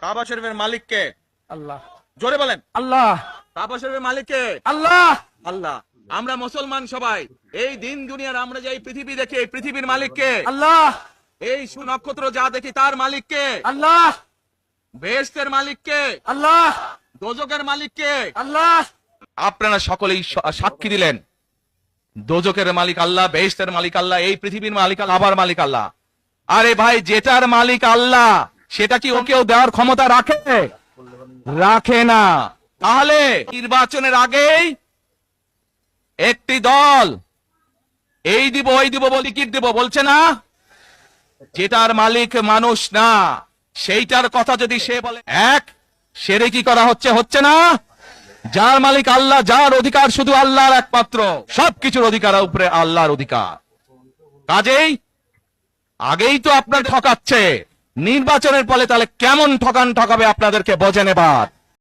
কাবা শরীফের মালিক কে? আল্লাহ। জোরে বলেন। আল্লাহ। কাবা শরীফের মালিক কে? আল্লাহ। আল্লাহ। আমরা মুসলমান সবাই এই দিন দুনিয়ার আমরা যে এই পৃথিবী দেখি, এই পৃথিবীর মালিক কে? আল্লাহ। এই নক্ষত্র যা দেখি তার মালিক কে? আল্লাহ। বেহেশতের মালিক কে? আল্লাহ। দোজকের মালিক কে? আল্লাহ। আপনারা সকলেই সাক্ষী দিলেন দোজকের মালিক আল্লাহ, বেহেশতের মালিক আল্লাহ, এই পৃথিবীর মালিক আল্লাহ, আবার মালিক আল্লাহ। আরে ভাই, যেটার মালিক আল্লাহ সেটা কি ওকেও দেওয়ার ক্ষমতা রাখে? রাখে না। তাহলে নির্বাচনের আগেই একটি দল এই দিব ওই দিব বলে টিকিট দিব বলছে না? যেটার মালিক মানুষ না সেইটার কথা যদি সে বলে এক, সেরে কি করা হচ্ছে? হচ্ছে না? যার মালিক আল্লাহ, যার অধিকার শুধু আল্লাহর একমাত্র, সবকিছুর অধিকার উপরে আল্লাহর অধিকার। কাজেই আগেই তো আপনার ঠকাচ্ছে, নির্বাচনের ফলে তাহলে কেমন ঠকাবে আপনাদেরকে বোঝেন এবার।